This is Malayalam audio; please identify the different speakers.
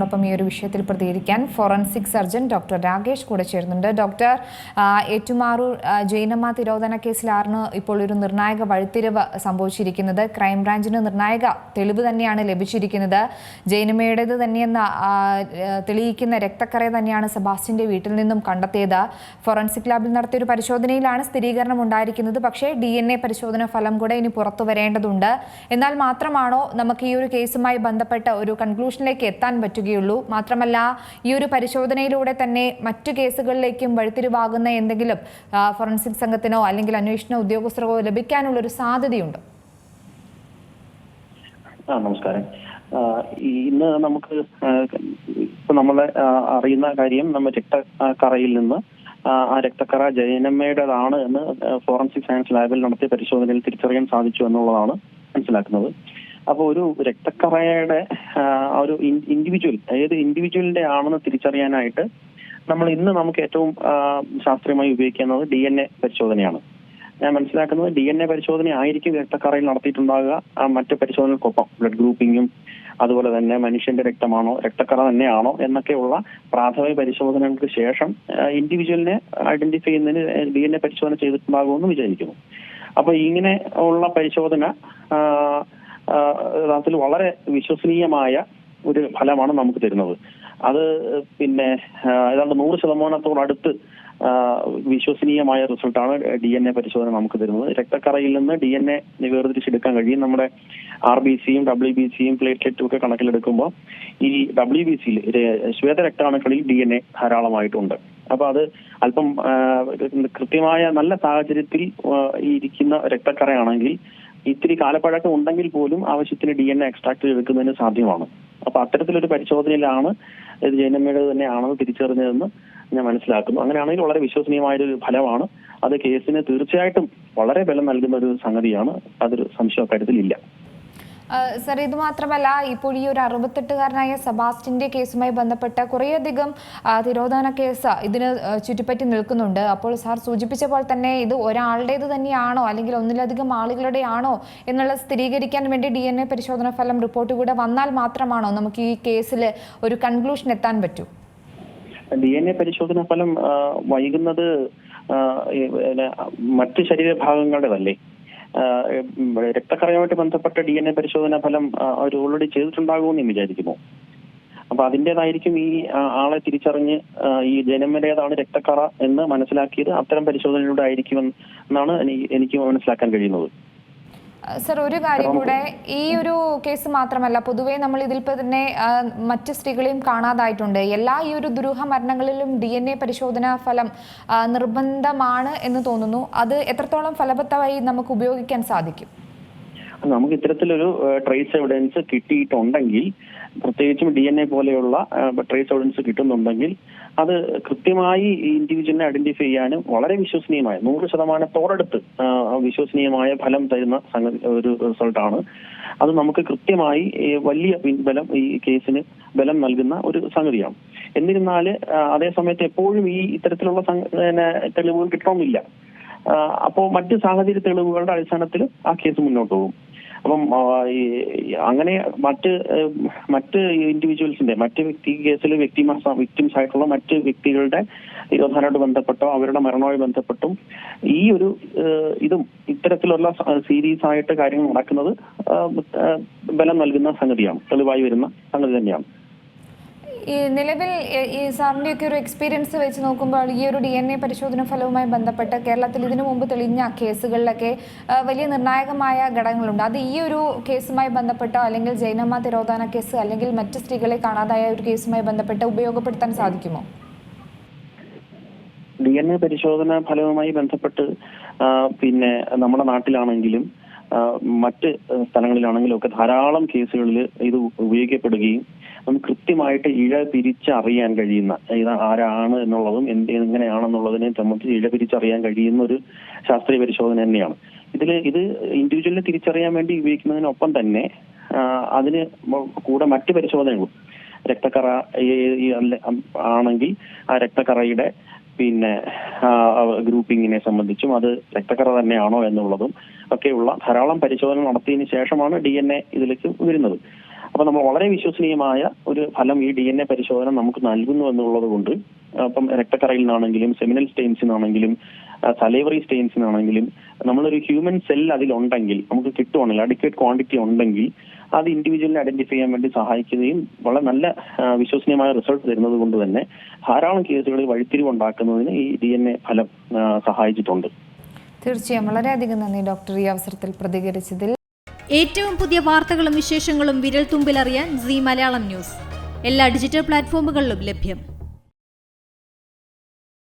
Speaker 1: നമ്മോടൊപ്പം ഈ ഒരു വിഷയത്തിൽ പ്രതികരിക്കാൻ ഫോറൻസിക് സർജൻ ഡോക്ടർ രാകേഷ് കൂടെ ചേരുന്നുണ്ട്. ഡോക്ടർ, ഏറ്റുമാറൂർ ജൈനമ്മ തിരോധന കേസിലാണ് ഇപ്പോൾ ഒരു നിർണായക വഴിത്തിരിവ് സംഭവിച്ചിരിക്കുന്നത്. ക്രൈംബ്രാഞ്ചിന് നിർണായക തെളിവ് തന്നെയാണ് ലഭിച്ചിരിക്കുന്നത്. ജൈനമ്മയുടേത് തന്നെയെന്ന് തെളിയിക്കുന്ന രക്തക്കറ തന്നെയാണ് സെബാസ്റ്റ്യന്റെ വീട്ടിൽ നിന്നും കണ്ടെത്തിയത്. ഫോറൻസിക് ലാബിൽ നടത്തിയൊരു പരിശോധനയിലാണ് സ്ഥിരീകരണം ഉണ്ടായിരിക്കുന്നത്. പക്ഷേ DNA പരിശോധന ഫലം കൂടെ ഇനി പുറത്തു വരേണ്ടതുണ്ട്. എന്നാൽ മാത്രമാണോ നമുക്ക് ഈ ഒരു കേസുമായി ബന്ധപ്പെട്ട ഒരു കൺക്ലൂഷനിലേക്ക് എത്താൻ പറ്റുകയുള്ളൂ? മാത്രമല്ല, ഈ ഒരു പരിശോധനയിലൂടെ തന്നെ മറ്റു കേസുകളിലേക്കും വഴിത്തിരിവാകുന്ന എന്തെങ്കിലും ഫോറൻസിക് സംഘത്തിനോ അല്ലെങ്കിൽ അന്വേഷണ ഉദ്യോഗസ്ഥർക്കോ ലഭിക്കാനുള്ള ഒരു സാധ്യതയുണ്ടോ?
Speaker 2: നമസ്കാരം. ഇന്ന് നമുക്ക് ഇപ്പൊ നമ്മളെ അറിയുന്ന കാര്യം, നമ്മൾ രക്തക്കറയിൽ നിന്ന് ആ രക്തക്കറ ജൈനമ്മയുടേതാണ് എന്ന് ഫോറൻസിക് സയൻസ് ലാബിൽ നടത്തിയ പരിശോധനയിൽ തിരിച്ചറിയാൻ സാധിച്ചു എന്നുള്ളതാണ് മനസ്സിലാക്കുന്നത്. അപ്പോൾ ഒരു രക്തക്കറയുടെ ഒരു ഇൻഡിവിജ്വൽ ഏത് ഇൻഡിവിജ്വലിന്റെ ആണെന്ന് തിരിച്ചറിയാനായിട്ട് നമുക്ക് ഏറ്റവും ശാസ്ത്രീയമായി ഉപയോഗിക്കുന്നത് DNA പരിശോധനയാണ്. ഞാൻ മനസ്സിലാക്കുന്നത് DNA പരിശോധന ആയിരിക്കും രക്തക്കറയിൽ നടത്തിയിട്ടുണ്ടാകുക. മറ്റു പരിശോധനകൾക്കൊപ്പം ബ്ലഡ് ഗ്രൂപ്പിങ്ങും അതുപോലെ തന്നെ മനുഷ്യന്റെ രക്തമാണോ രക്തക്കറ തന്നെയാണോ എന്നൊക്കെയുള്ള പ്രാഥമിക പരിശോധനകൾക്ക് ശേഷം ഇൻഡിവിജ്വലിനെ ഐഡന്റിഫൈ ചെയ്യുന്നതിന് DNA പരിശോധന ചെയ്തിട്ടുണ്ടാകുമെന്ന് വിചാരിക്കുന്നു. അപ്പൊ ഇങ്ങനെ ഉള്ള പരിശോധന യഥാർത്ഥത്തിൽ വളരെ വിശ്വസനീയമായ ഒരു ഫലമാണ് നമുക്ക് തരുന്നത്. അത് ഏതാണ്ട് 100% വിശ്വസനീയമായ റിസൾട്ടാണ് DNA പരിശോധന നമുക്ക് തരുന്നത്. രക്തക്കറയിൽ നിന്ന് DNA വേർതിരിച്ചെടുക്കാൻ കഴിയും. നമ്മുടെ RBCയും WBCയും പ്ലേറ്റ്ലെറ്റും ഒക്കെ കണക്കിലെടുക്കുമ്പോൾ ഈ WBCയിൽ ശ്വേതരക്താണുക്കളിൽ DNA ധാരാളമായിട്ടുണ്ട്. അപ്പൊ അത് അല്പം കൃത്യമായ നല്ല സാഹചര്യത്തിൽ ഇരിക്കുന്ന രക്തക്കറയാണെങ്കിൽ ഇത്തിരി കാലപ്പഴക്കം ഉണ്ടെങ്കിൽ പോലും ആവശ്യത്തിന് DNA എക്സ്ട്രാക്ട് എടുക്കുന്നതിന് സാധ്യമാണ്. അപ്പൊ അത്തരത്തിലൊരു പരിശോധനയിലാണ് ഇത് ജൈനമ്മയുടെ തന്നെയാണെന്ന് തിരിച്ചറിഞ്ഞതെന്ന് ഞാൻ മനസ്സിലാക്കുന്നു. അങ്ങനെയാണെങ്കിൽ വളരെ വിശ്വസനീയമായൊരു ഫലമാണ്. അത് കേസിന് തീർച്ചയായിട്ടും വളരെ ബലം നൽകുന്ന ഒരു സംഗതിയാണ്. അതൊരു സംശയ കാര്യത്തിലില്ല.
Speaker 1: സർ, ഇത് മാത്രമല്ല, ഇപ്പോൾ ഈ ഒരു 68-കാരനായ സെബാസ്റ്റ്യന്റെ കേസുമായി ബന്ധപ്പെട്ട കുറേയധികം തിരോധാന കേസ് ഇതിന് ചുറ്റിപ്പറ്റി നിൽക്കുന്നുണ്ട്. അപ്പോൾ സാർ സൂചിപ്പിച്ച പോലെ തന്നെ ഇത് ഒരാളുടേത് തന്നെയാണോ അല്ലെങ്കിൽ ഒന്നിലധികം ആളുകളുടെ ആണോ എന്നുള്ളത് സ്ഥിരീകരിക്കാൻ വേണ്ടി DNA പരിശോധന ഫലം റിപ്പോർട്ട് കൂടെ വന്നാൽ മാത്രമാണോ നമുക്ക് ഈ കേസിൽ ഒരു കൺക്ലൂഷൻ എത്താൻ പറ്റൂ?
Speaker 2: DNA പരിശോധന ഫലം വൈകുന്നത് മറ്റ് ശരീരഭാഗങ്ങളുടേതല്ലേ? രക്തക്കറയുമായിട്ട് ബന്ധപ്പെട്ട DNA പരിശോധന ഫലം അവർ ഓൾറെഡി ചെയ്തിട്ടുണ്ടാകുമെന്ന് വിചാരിക്കുന്നു. അപ്പൊ അതിൻ്റെതായിരിക്കും ഈ ആളെ തിരിച്ചറിഞ്ഞ് ഈ ജൈനമ്മയുടേതാണ് രക്തക്കറ എന്ന് മനസ്സിലാക്കിയത് അത്തരം പരിശോധനയിലൂടെ ആയിരിക്കുമെന്നാണ് എനിക്ക് മനസ്സിലാക്കാൻ കഴിയുന്നത്.
Speaker 1: സർ, ഒരു കാര്യം കൂടെ, ഈ ഒരു കേസ് മാത്രമല്ല, പൊതുവേ നമ്മൾ ഇതിൽ തന്നെ മറ്റ് സ്ത്രീകളെയും കാണാതായിട്ടുണ്ട്. എല്ലാ ഈ ഒരു ദുരൂഹ മരണങ്ങളിലും DNA പരിശോധനാ ഫലം നിർബന്ധമാണ് എന്ന് തോന്നുന്നു. അത് എത്രത്തോളം ഫലവത്തായി നമുക്ക് ഉപയോഗിക്കാൻ സാധിക്കും?
Speaker 2: നമുക്ക് ഇത്തരത്തിലൊരു ട്രേസ് എവിഡൻസ് കിട്ടിയിട്ടുണ്ടെങ്കിൽ, പ്രത്യേകിച്ചും DNA പോലെയുള്ള ട്രേസ് എവിഡൻസ് കിട്ടുന്നുണ്ടെങ്കിൽ അത് കൃത്യമായി ഇൻഡിവിജ്വലിനെ ഐഡന്റിഫൈ ചെയ്യാനും വളരെ വിശ്വസനീയമായ 100% വിശ്വസനീയമായ ഫലം തരുന്ന ഒരു റിസൾട്ടാണ്. അത് നമുക്ക് കൃത്യമായി വലിയ ബലം ഈ കേസിന് ബലം നൽകുന്ന ഒരു സംഗതിയാണ്. എന്നിരുന്നാല് അതേസമയത്ത് എപ്പോഴും ഈ ഇത്തരത്തിലുള്ള തെളിവുകൾ കിട്ടണമെന്നില്ല. അപ്പോൾ മറ്റ് സാഹചര്യ തെളിവുകളുടെ അടിസ്ഥാനത്തിൽ ആ കേസ് മുന്നോട്ട് പോകും. അപ്പം അങ്ങനെ മറ്റ് ഇൻഡിവിജ്വൽസിന്റെ മറ്റ് കേസിൽ വിക്ടിംസ് ആയിട്ടുള്ള മറ്റ് വ്യക്തികളുടെ തിരോധാനമായിട്ട് ബന്ധപ്പെട്ടോ അവരുടെ മരണവുമായി ബന്ധപ്പെട്ടും ഈ ഒരു ഇത്തരത്തിലുള്ള സീരീസ് ആയിട്ട് കാര്യങ്ങൾ നടക്കുന്നത് ബലം നൽകുന്ന സംഗതിയാണ്, തെളിവായി വരുന്ന സംഗതി തന്നെയാണ്.
Speaker 1: ഈ നിലവിൽ ഈ സാറിൻ്റെയൊക്കെ ഒരു എക്സ്പീരിയൻസ് വെച്ച് നോക്കുമ്പോൾ ഈ ഒരു DNA പരിശോധന ഫലവുമായി ബന്ധപ്പെട്ട് കേരളത്തിൽ ഇതിനു മുമ്പ് തെളിഞ്ഞ കേസുകളിലൊക്കെ വലിയ നിർണായകമായ ഘടകങ്ങളുണ്ട്. അത് ഈ ഒരു കേസുമായി ബന്ധപ്പെട്ടോ അല്ലെങ്കിൽ ജൈനമ്മ തിരോധാന കേസ് അല്ലെങ്കിൽ മറ്റ് സ്ത്രീകളെ കാണാതായ ഒരു കേസുമായി ബന്ധപ്പെട്ട് ഉപയോഗപ്പെടുത്താൻ സാധിക്കുമോ?
Speaker 2: DNA പരിശോധന ഫലവുമായി ബന്ധപ്പെട്ട് നമ്മുടെ നാട്ടിലാണെങ്കിലും മറ്റ് സ്ഥലങ്ങളിലാണെങ്കിലും ഒക്കെ ധാരാളം കേസുകളിൽ ഇത് ഉപയോഗിക്കപ്പെടുകയും നമുക്ക് കൃത്യമായിട്ട് തിരിച്ചറിയാൻ കഴിയുന്ന ഇത് ആരാണ് എന്നുള്ളതും എങ്ങനെയാണെന്നുള്ളതിനെ സംബന്ധിച്ച് തിരിച്ചറിയാൻ കഴിയുന്ന ഒരു ശാസ്ത്രീയ പരിശോധന തന്നെയാണ്. ഇത് ഇൻഡിവിജ്വലിനെ തിരിച്ചറിയാൻ വേണ്ടി ഉപയോഗിക്കുന്നതിനൊപ്പം തന്നെ അതിന് കൂടെ മറ്റ് പരിശോധനകളും രക്തക്കറ ആണെങ്കിൽ ആ രക്തക്കറയുടെ ഗ്രൂപ്പിങ്ങിനെ സംബന്ധിച്ചും അത് രക്തക്കറ തന്നെയാണോ എന്നുള്ളതും ഒക്കെയുള്ള ധാരാളം പരിശോധന നടത്തിയതിനു ശേഷമാണ് DNA ഇതിലേക്ക് വരുന്നത്. അപ്പൊ നമ്മൾ വളരെ വിശ്വസനീയമായ ഒരു ഫലം ഈ DNA പരിശോധന നമുക്ക് നൽകുന്നു എന്നുള്ളത് കൊണ്ട് അപ്പം രക്തക്കറയിൽ നിന്നാണെങ്കിലും സെമിനൽ സ്റ്റെയിൻസിൽ നിന്നാണെങ്കിലും സലൈവറി സ്റ്റെയിൻസിനാണെങ്കിലും നമ്മളൊരു ഹ്യൂമൻ സെൽ അതിലുണ്ടെങ്കിൽ നമുക്ക് കിട്ടുവാണെങ്കിൽ അഡിക്വേറ്റ് ക്വാണ്ടിറ്റി ഉണ്ടെങ്കിൽ അത് ഇൻഡിവിജ്വലിനെ ഐഡന്റിഫൈ ചെയ്യാൻ വേണ്ടി സഹായിക്കുകയും വളരെ നല്ല വിശ്വസനീയമായ റിസൾട്ട് തരുന്നത് കൊണ്ട് തന്നെ ധാരാളം കേസുകളിൽ വഴിത്തിരിവ് ഉണ്ടാക്കുന്നതിന് ഈ DNA ഫലം സഹായിച്ചിട്ടുണ്ട്.
Speaker 1: തീർച്ചയായും വളരെയധികം നന്ദി ഡോക്ടർ ഈ അവസരത്തിൽ പ്രതികരിച്ചതിൽ.
Speaker 3: ഏറ്റവും പുതിയ വാർത്തകളും വിശേഷങ്ങളും വിരൽ തുമ്പിലറിയാൻ സീ മലയാളം ന്യൂസ് എല്ലാ ഡിജിറ്റൽ പ്ലാറ്റ്ഫോമുകളിലും ലഭ്യം.